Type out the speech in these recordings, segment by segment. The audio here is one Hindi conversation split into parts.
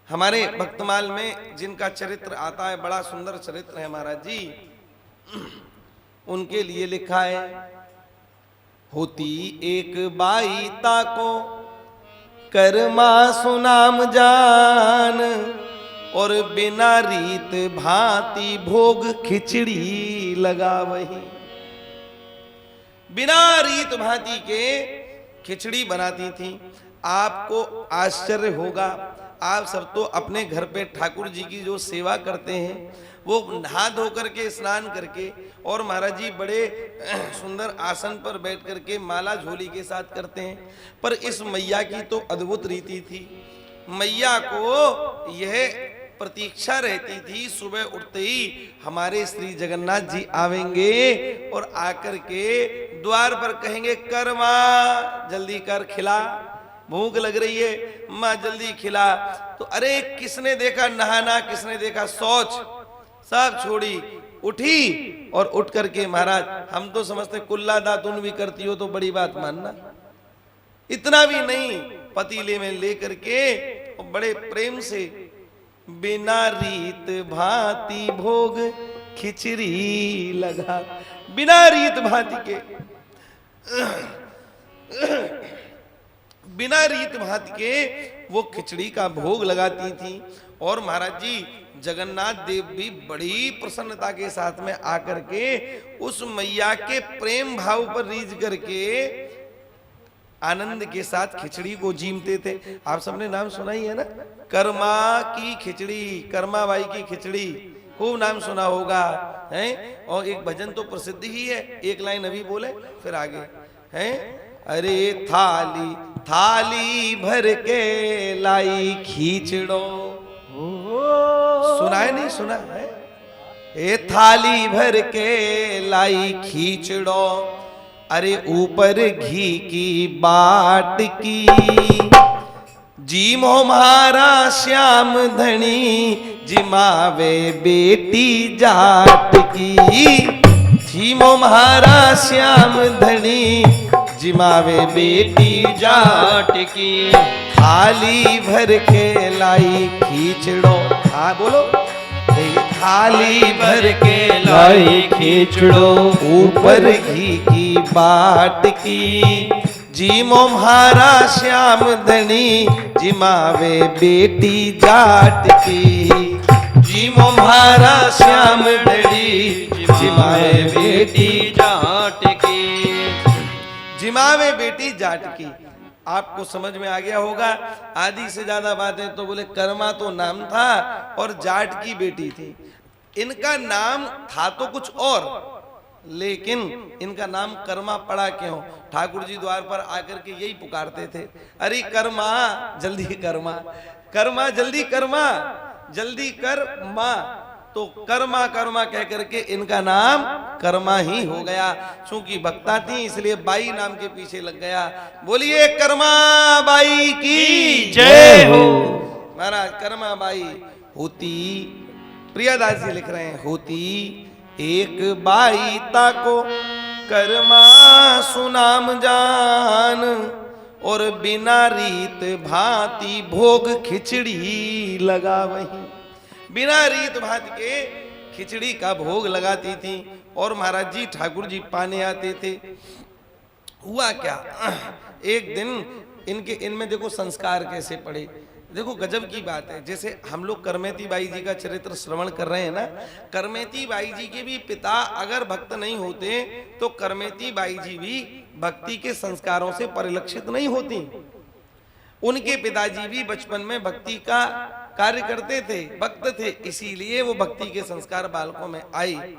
हमारे भक्तमाल में जिनका चरित्र आता है, बड़ा सुंदर चरित्र है महाराज जी, उनके लिए लिखा है, होती एक बाई ताको कर्मा सुनाम जान, और बिना रीत भांति भोग खिचड़ी लगा वही। बिना रीत भांति के खिचड़ी बनाती थी। आपको आश्चर्य होगा, आप सब तो अपने घर पे ठाकुर जी की जो सेवा करते हैं वो नहा धो करके स्नान करके और महाराज जी बड़े सुंदर आसन पर बैठ करके माला झोली के साथ करते हैं, पर इस मैया की तो अद्भुत रीति थी। मैया को यह प्रतीक्षा रहती थी, सुबह उठते ही हमारे श्री जगन्नाथ जी आवेंगे और आकर के द्वार पर कहेंगे, कर मां जल्दी कर, खिला, भूख लग रही है मां जल्दी खिला। तो अरे किसने देखा नहाना, किसने देखा शौच, सब छोड़ी, उठी और उठ करके महाराज, हम तो समझते कुल्ला दातुन भी करती हो तो बड़ी बात मानना, इतना भी नहीं, पतीले में ले करके बड़े प्रेम से बिना रीत भांति भोग खिचड़ी लगा। बिना रीत भांति के, बिना रीत भांति के वो खिचड़ी का भोग लगाती थी। और महाराज जी जगन्नाथ देव भी बड़ी प्रसन्नता के साथ में आकर के उस मैया के प्रेम भाव पर रीझ करके आनंद के साथ खिचड़ी को जीमते थे। आप सबने नाम सुना ही है ना, कर्मा की खिचड़ी, कर्मा बाई की खिचड़ी, खूब नाम सुना होगा है। और एक भजन तो प्रसिद्ध ही है, एक लाइन अभी बोले फिर आगे है, अरे थाली थाली भर के लाई खींचड़ो, सुना है नहीं सुना है, ए थाली भर के लाई खींचड़ो, अरे ऊपर घी की बाट की, जीमो म्हारा श्याम धनी, जिमावे बेटी जाट की, जीमो म्हारा श्याम धनी, जिमावे बेटी जाट की, थाली भर के लाई खींचड़ो, हाँ बोलो, थाली भर के लाई खींचड़ो, ऊपर घी की बाट की, जीमो म्हारा श्याम धनी, जिमावे बेटी जाट की, जीमो म्हारा श्याम धनी, जिमावे बेटी जाट की, जिमावे बेटी जाट की। आपको समझ में आ गया होगा, आधी से ज्यादा बातें तो बोले कर्मा तो नाम था और जाट की बेटी थी। इनका नाम था तो कुछ और, लेकिन इनका नाम कर्मा पड़ा क्यों? ठाकुर जी द्वार पर आकर के यही पुकारते थे, अरे कर्मा जल्दी कर्मा, कर्मा जल्दी कर्मा, जल्दी कर मां। तो कर्मा कर्मा कह करके इनका नाम कर्मा ही हो गया। चूंकि भक्ता थी इसलिए बाई नाम के पीछे लग गया। बोलिए कर्मा बाई की जय हो। महाराज कर्मा बाई होती, प्रियादास जी लिख रहे हैं, होती एक बाई ताको कर्मा सुनाम जान, और बिना रीत भांति भोग खिचड़ी लगा वही। बिना रीत भांति के खिचड़ी का भोग लगाती थी और महाराज जी ठाकुर जी पाने आते थे। हुआ क्या, एक दिन इनमें देखो संस्कार कैसे पड़े, देखो गजब की बात है। जैसे हम लोग करमेती बाई जी का चरित्र श्रवण कर रहे हैं ना, करमेती बाई जी के भी पिता अगर भक्त नहीं होते तो करमेती बाई जी भी भक्ति के संस्कारों से परिलक्षित नहीं होती। उनके पिताजी भी बचपन में भक्ति का कार्य करते थे, भक्त थे, इसीलिए वो भक्ति के संस्कार बालकों में आए।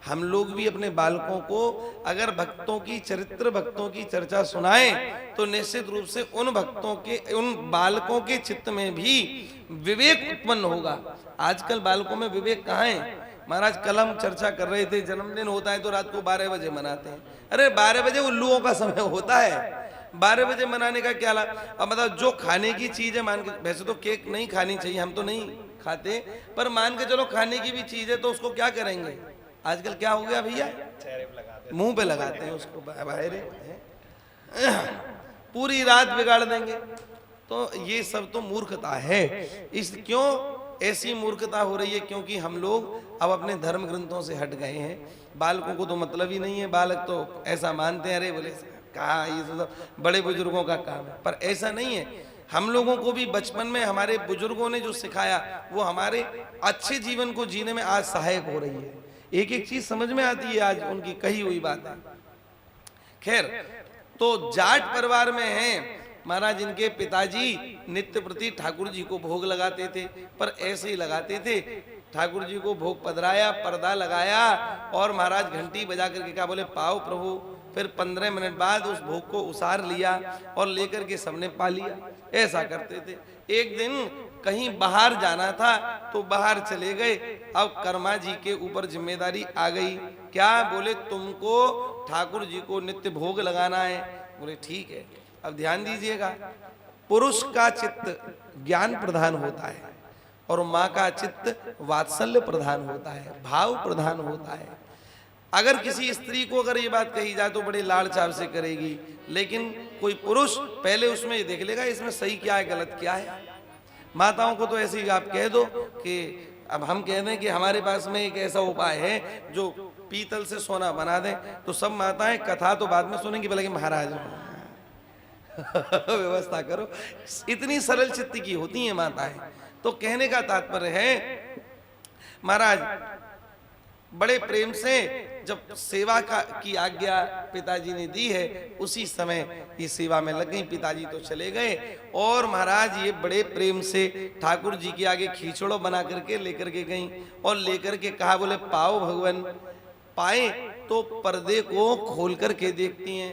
हम लोग भी अपने बालकों को अगर भक्तों की चरित्र, भक्तों की चर्चा सुनाएं तो निश्चित रूप से उन भक्तों के, उन बालकों के चित्त में भी विवेक उत्पन्न होगा। आजकल बालकों में विवेक कहाँ है? महाराज कल हम चर्चा कर रहे थे, जन्मदिन होता है तो रात को 12 बजे मनाते हैं। अरे 12 बजे उल्लुओं का समय होता है, 12 बजे मनाने का क्या लाभ? अब मतलब जो खाने की चीज है, मान के, वैसे तो केक नहीं खानी चाहिए, हम तो नहीं खाते, पर मान के चलो खाने की भी चीज है तो उसको क्या करेंगे? आजकल क्या हो गया भैया, मुंह पे लगाते हैं उसको, बाहर पूरी रात बिगाड़ देंगे। तो ये सब तो मूर्खता है। इस क्यों ऐसी मूर्खता हो रही है? क्योंकि हम लोग अब अपने धर्म ग्रंथों से हट गए हैं। बालकों को तो मतलब ही नहीं है, बालक तो ऐसा मानते हैं, अरे बोले कहा ये सब बड़े बुजुर्गों का काम है, पर ऐसा नहीं है। हम लोगों को भी बचपन में हमारे बुजुर्गों ने जो सिखाया वो हमारे अच्छे जीवन को जीने में आज सहायक हो रही है। एक एक चीज समझ में आती है आज उनकी कही हुई बात है। खैर, तो जाट परिवार में हैं महाराज, इनके पिताजी नित्य प्रति ठाकुर जी को भोग लगाते थे, पर ऐसे ही लगाते थे। ठाकुर जी को भोग पधराया, पर्दा लगाया और महाराज घंटी बजा करके क्या बोले, पाओ प्रभु। फिर 15 मिनट बाद उस भोग को उसार लिया और लेकर के सबने पा लिया। ऐसा करते थे। एक दिन कहीं बाहर जाना था तो बाहर चले गए। अब कर्मा जी के ऊपर जिम्मेदारी आ गई। क्या बोले, तुमको ठाकुर जी को नित्य भोग लगाना है। बोले ठीक है। अब ध्यान दीजिएगा, पुरुष का चित्त ज्ञान प्रधान होता है और माँ का चित्त वात्सल्य प्रधान होता है, भाव प्रधान होता है। अगर किसी स्त्री को अगर ये बात कही जाए तो बड़े लाड़ चाव से करेगी, लेकिन कोई पुरुष पहले उसमें ये देख लेगा इसमें सही क्या है गलत क्या है। माताओं को तो ऐसे ही आप कह दो कि अब हम कह दें कि हमारे पास में एक ऐसा उपाय है जो पीतल से सोना बना दें, तो सब माताएं कथा तो बाद में सुनेंगी, बोलेंगे महाराज व्यवस्था करो। इतनी सरल चित्त की होती हैं माताएं। तो कहने का तात्पर्य है महाराज बड़े प्रेम से जब सेवा की आज्ञा पिताजी ने दी है, उसी समय ये सेवा में लग गई। पिताजी तो चले गए और महाराज ये बड़े प्रेम से ठाकुर जी के आगे खींचड़ो बना करके लेकर के गई और लेकर के कहा, बोले पाओ भगवान। पाए तो पर्दे को खोल करके देखती हैं,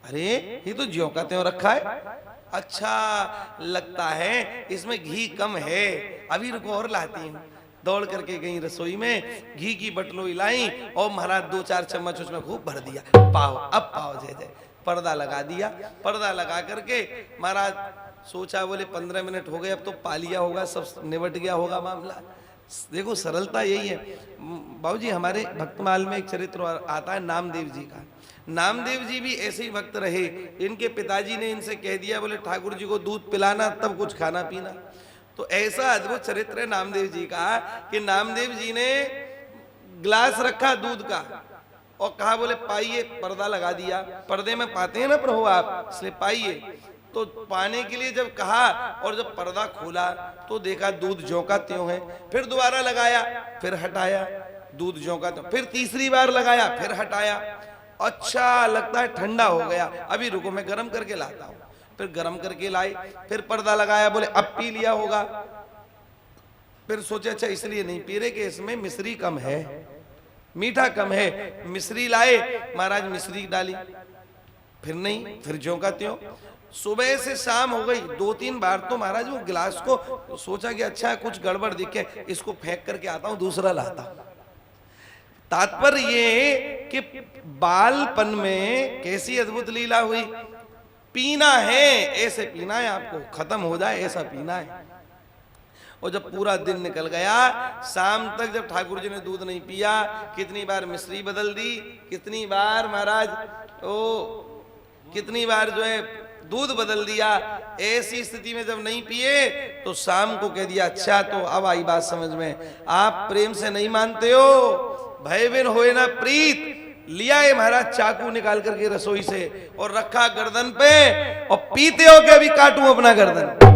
अरे ये तो ज्यों का त्यों रखा है। अच्छा, लगता है इसमें घी कम है, अभी रुको और लाती हूँ। दौड़ करके गई रसोई में, घी की बटलोई लाई और महाराज 2-4 चम्मच उसमें खूब भर दिया। पाओ, अब पाओ जय जय। पर्दा लगा दिया। पर्दा लगा करके महाराज सोचा, बोले 15 मिनट हो गए, अब तो पा लिया होगा, सब निबट गया होगा मामला। देखो सरलता यही है। बाबूजी हमारे भक्तमाल में एक चरित्र आता है नामदेव जी का। नामदेव जी भी ऐसे ही भक्त रहे। इनके पिताजी ने इनसे कह दिया, बोले ठाकुर जी को दूध पिलाना तब कुछ खाना पीना। तो ऐसा अद्भुत चरित्र है नामदेव जी का कि नामदेव जी ने गिलास रखा दूध का और कहा, बोले पाइए। पर्दा लगा दिया। पर्दे में पाते हैं ना प्रभु आप, इसलिए पाइए। तो पाने के लिए जब कहा और जब पर्दा खोला तो देखा दूध ज्यों का त्यों है। फिर दोबारा लगाया, फिर हटाया, दूध ज्यों का त्यों। फिर तीसरी बार लगाया, फिर हटाया। अच्छा, लगता है ठंडा हो गया, अभी रुको मैं गर्म करके लाता हूं। फिर गर्म करके लाए, फिर पर्दा लगाया, बोले अब पी लिया होगा। फिर सोचे अच्छा इसलिए नहीं पी रहे कि इसमें मिश्री कम है, मीठा कम है। मिश्री लाए, महाराज मिश्री डाली, फिर नहीं, फिर ज्यों का त्यों। सुबह से शाम हो गई, 2-3 बार तो महाराज वो गिलास को सोचा कि अच्छा कुछ गड़बड़ दिखे, इसको फेंक करके आता हूं, दूसरा लाता हूं। तात्पर्य ये कि बालपन में कैसी अद्भुत लीला हुई। पीना है ऐसे पीना है, आपको खत्म हो जाए ऐसा पीना है। और जब पूरा दिन निकल गया, शाम तक जब ठाकुर जी ने दूध नहीं पिया, कितनी बार मिश्री बदल दी, कितनी बार महाराज कितनी बार जो है दूध बदल दिया। ऐसी स्थिति में जब नहीं पिए तो शाम को कह दिया, अच्छा तो अब आई बात समझ में, आप प्रेम से नहीं मानते हो, भय बिन होए ना प्रीत। लिया है महाराज चाकू निकाल करके रसोई से और रखा गर्दन पे, और पीते हो कि अभी काटूं अपना गर्दन,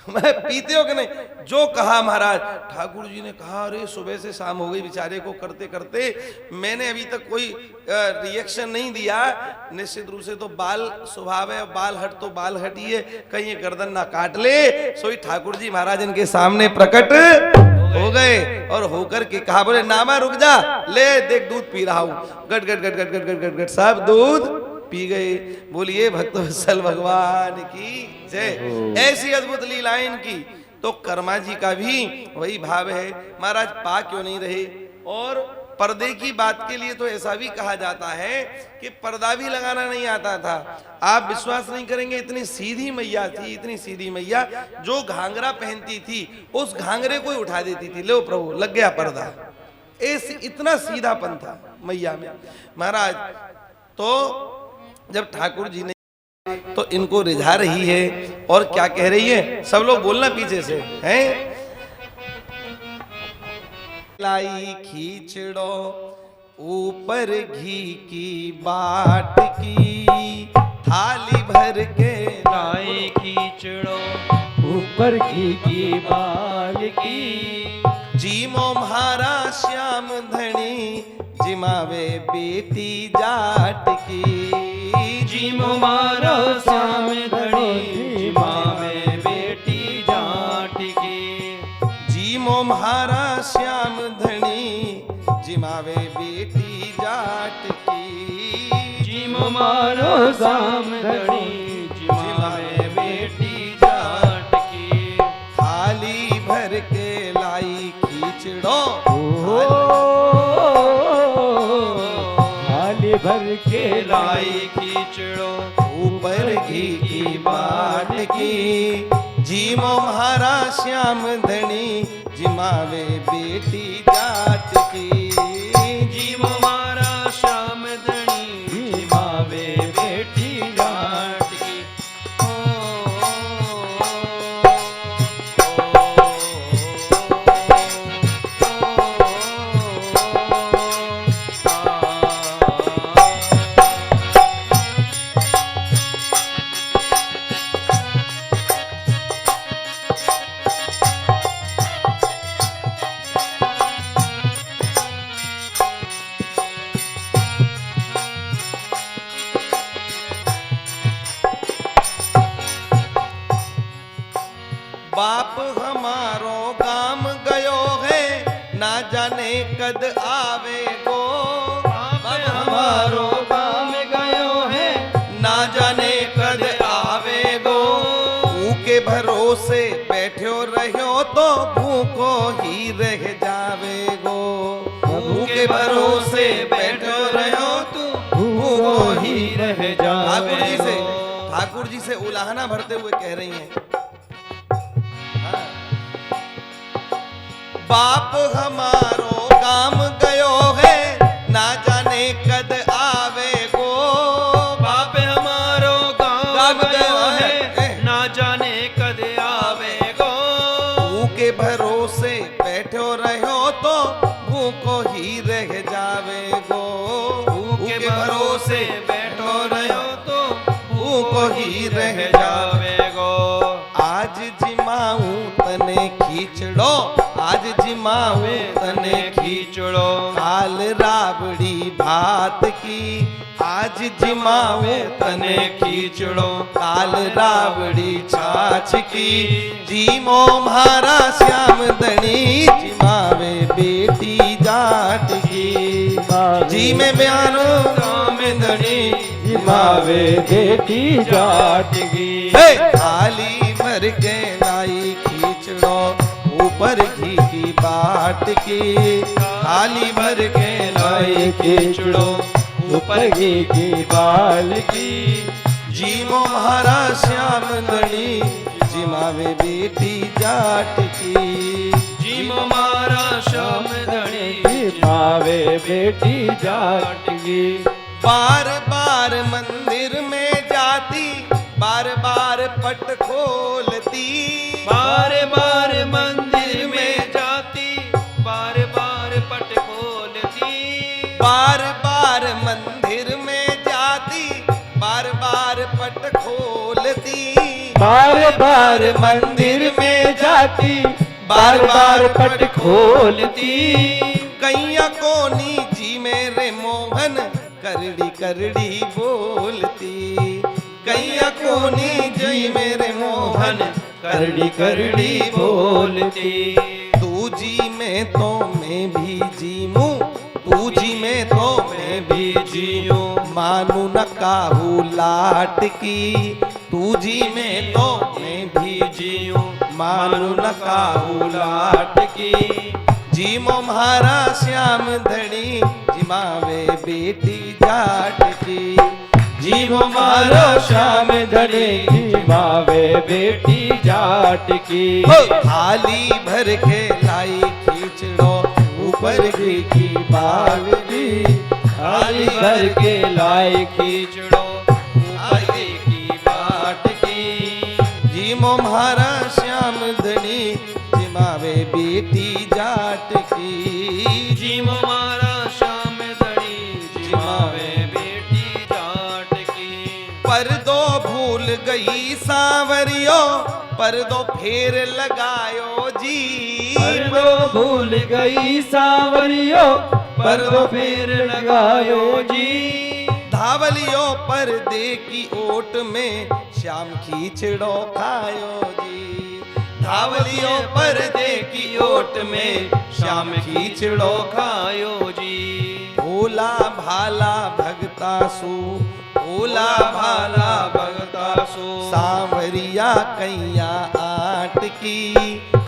मैं पीते हो कि नहीं। जो कहा महाराज, ठाकुर जी ने कहा, अरे सुबह से शाम हो गई बेचारे को करते करते, मैंने अभी तक कोई रिएक्शन नहीं दिया। निश्चित रूप से तो बाल स्वभाव है, बाल हट तो बाल हटी है, कहीं ये गर्दन ना काट ले। सोई ठाकुर जी महाराज इनके सामने प्रकट हो गए और होकर के कहा, बोले नामा रुक जा, ले देख दूध पी रहा हूं। गट गट गट गट गट गट गट गट सब दूध पी गए। बोलिए भक्त वत्सल भगवान की जय। ऐसी अद्भुत लीलाएं इनकी। तो कर्मा जी का भी वही भाव है, महाराज पा क्यों नहीं रहे। और पर्दे की बात के लिए तो ऐसा भी कहा जाता है कि पर्दा भी लगाना नहीं आता था। आप विश्वास नहीं करेंगे, इतनी सीधी मैया थी, इतनी सीधी मैया, जो घाघरा पहनती थी उस घाघरे को ही उठा देती थी, लो प्रभु लग गया पर्दा। ऐसी इतना सीधापन था मैया में महाराज। तो जब ठाकुर जी ने तो इनको रिझा रही है और क्या कह रही है, सब लोग बोलना पीछे से हैं। लाई खींचड़ो ऊपर घी की बाट की, थाली भर के लाई खींचड़ो ऊपर घी की बाल की। जीमो म्हारा श्याम धनी जिमावे बेटी जाट की। जीमो मारो श्याम धनी जिमावे बेटी जाट की। जीमो म्हारा श्याम धनी जिमावे बेटी जाट की। जीमो मारो श्याम धनी जिमावे बेटी जाट की। थाली भर के लाई खींचड़ो थाली भर के लाई खींचड़ो ऊपर घी की बाट की। जीमो म्हारा श्याम धनी जिमावे बेटी जाट की। जीमो मारा श्याम धनी जिमावे बेटी जाट की। बाप हमारो गाम गयो है, ना जाने कद आवेगो। बाप हमारो काम गयो है, ना जाने कद आवेगो। ऊके भरोसे बैठो रहो तो भूखो ही रह जावेगो। ऊके भरोसे बैठो रहो तो भूखो ही रह जावेगो। जावेगो। ठाकुर जी से उलाहना भरते हुए कह रही हैं, बाप हमारो काम गयो है, ना जाने कद आवेगो। बाप हमारो काम गयो है, ना जाने कद आवेगो। ऊके भरोसे बैठो रहो तो भूखो ही रह जावेगो। ऊके भरोसे बैठो रहो तो भूखो ही रह जावेगो। आज जिमाऊं तने खींचड़ो, आज जिमाऊं तने खींचड़ो। काल राबड़ी भात की, आज जिमाऊं तने खींचड़ो। काल राबड़ी छाछ की, जीमो म्हारा श्याम धनी जिमावे बेटी जाट की। जी में बयानो श्याम धनी जिमावे बेटी जाट की। थाली भर के लाई खींचड़ो ऊपर घी की बाट की। थाली भर के लाई खींचड़ो ऊपर घी की बाल की। जीमो म्हारा श्याम धनी जिमावे बेटी जाट की। जीमो मारा श्याम धनी जिमावे बेटी जाट की। बार बार मंदिर में जाती, बार बार पट खोलती। बार बार मंदिर में जाती, बार बार पट खोलती। बार बार मंदिर में जाती, बार बार पट खोलती। बार बार मंदिर में जाती, बार बार पट खोलती। कैया कोनी जी मेरे मोहन करड़ी करड़ी बोलती। कैया कोनी जी मेरे मोहन करड़ी करड़ी बोलती। तू जी में तो मैं भी जीमू, तू जी में तो मैं भी जीऊं। मानू न काहू लाट की, तू जी में तो मैं भी जीऊं। मानू न काहू लाट की। जीमो म्हारा श्याम धनी जिमावे बेटी जाट की। जीवो मारो श्याम धनी जिमावे बेटी जाट की। थाली भर के लाई खींचड़ो ऊपर घी की बाल की। थाली भर के लाई खींचड़ो ऊपर घी की बाट की। भूल गई सांवरियो पर्दो फेर लगायो जी। पर्दो भूल गई सांवरियो पर्दो फेर लगायो जी। धावलियो पर्दे की ओट में श्याम खींचड़ो खायो जी। धावलियो पर्दे की ओट में श्याम खींचड़ो खायो जी। भोला भाला भगता सु, भोला भाला भगता सु, सांवरिया कैया आट की।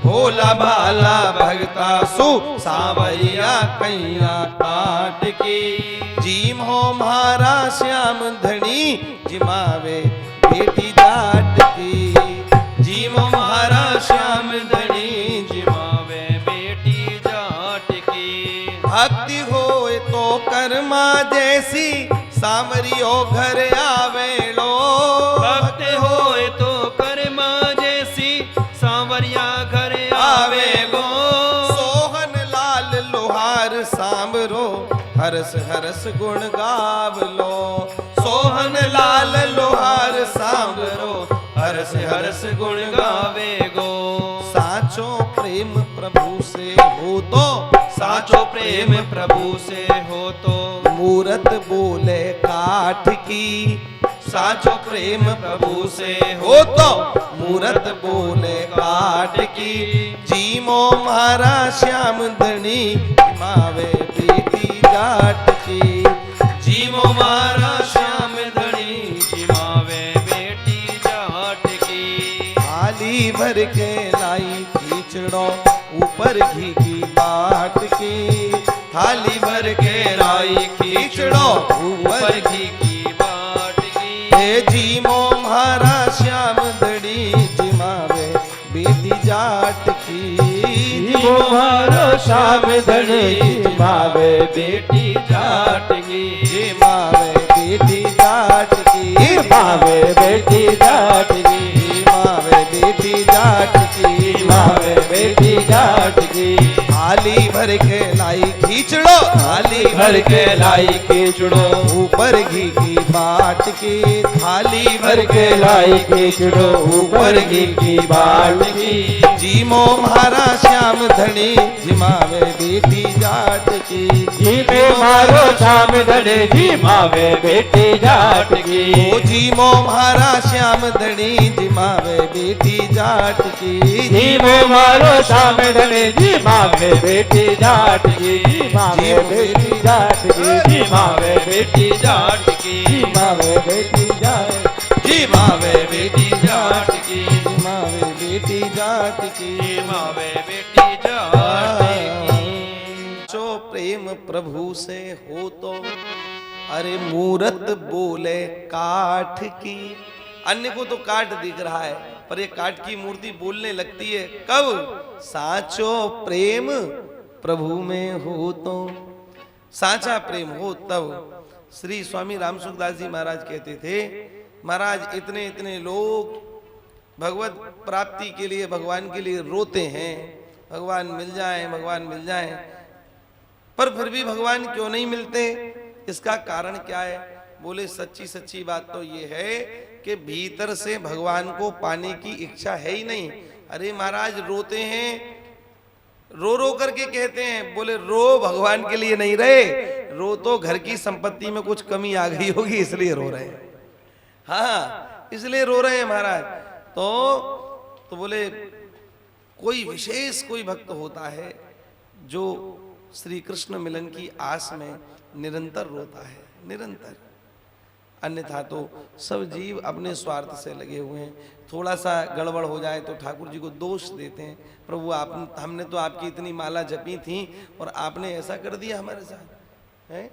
भोला भाला भगता सु, सांवरिया कैया आट की। जीम हो म्हारा श्याम धनी जिमावे बेटी जाट की। जीम हो म्हारा श्याम धनी जिमावे बेटी जाट की। भक्ति होए तो कर्मा जैसी सांवरियो घर आवेलो। भक्ति होए तो कर्मा जैसी सांवरिया घर आवेगो। सोहन लाल लोहार सांवरो हरस हरस गुण गावलो। सोहन लाल लोहार सांवरो हरस हरस गुण गावेगो। साचो प्रेम प्रभु से हो तो, साचो प्रेम प्रभु से हो तो, मूरत बोले काठ की। साचो प्रेम प्रभु से हो तो, मूरत बोले काठ की। जीमो म्हारा श्याम धनी जिमावे बेटी जाट की। जीमो म्हारा श्याम धनी जिमावे बेटी जाट की। थाली भर के लाई खींचड़ो ऊपर घी की बाट की। थाली भर के लाई खींचड़ो ऊपर घी की बाट की। हे जीमो म्हारा श्याम धनी जिमावे बेटी जाट की। जीमो म्हारो श्याम धनी जिमावे बेटी जाट की। जिमावे बेटी जाट की। जिमावे बेटी जाट की। जिमावे बेटी जाट की। जिमावे बेटी जाट की। थाली भर के लाई खींचड़ो, थाली भर के लाई खींचड़ो ऊपर घी की बाट की। थाली भर के लाई खींचड़ो ऊपर घी की बाट की। जीमो म्हारा श्याम धनी जिमावे बेटी जाट की। जीमे मारो श्याम धनी जिमावे बेटी जाट की। ओ जीमो म्हारा श्याम धनी जिमावे बेटी जाट की। जीमे मारो श्याम धनी जिमावे बेटी जाट की। जिमावे बेटी जाट की। जिमावे बेटी जाट की। जिमावे बेटी जाट। जिमावे बेटी जाट की। जिमावे बेटी जाट की। जिमावे बेटी जाट की। जो प्रेम प्रभु से हो तो, अरे मूरत बोले काठ की। अन्य को तो काठ दिख रहा है, पर ये काठ की मूर्ति बोलने लगती है कब? साचो प्रेम प्रभु में हो तो। साचा प्रेम हो तब। श्री स्वामी रामसुखदास जी महाराज कहते थे, महाराज इतने इतने लोग भगवत प्राप्ति के लिए, भगवान के लिए रोते हैं, भगवान मिल जाए, भगवान मिल जाए, पर फिर भी भगवान क्यों नहीं मिलते? इसका कारण क्या है? बोले सच्ची सच्ची बात तो ये है कि भीतर से भगवान को पाने की इच्छा है ही नहीं। अरे महाराज रोते हैं, रो रो करके कहते हैं, बोले रो भगवान के लिए नहीं रहे, रो तो घर की संपत्ति में कुछ कमी आ गई होगी इसलिए रो रहे हैं। हाँ, इसलिए रो रहे हैं महाराज। तो बोले कोई विशेष कोई भक्त होता है जो श्री कृष्ण मिलन की आस में निरंतर रोता है, निरंतर। अन्यथा तो सब जीव अपने स्वार्थ से लगे हुए हैं। थोड़ा सा गड़बड़ हो जाए तो ठाकुर जी को दोष देते हैं, प्रभु आप, हमने तो आपकी इतनी माला जपी थी और आपने ऐसा कर दिया हमारे साथ है।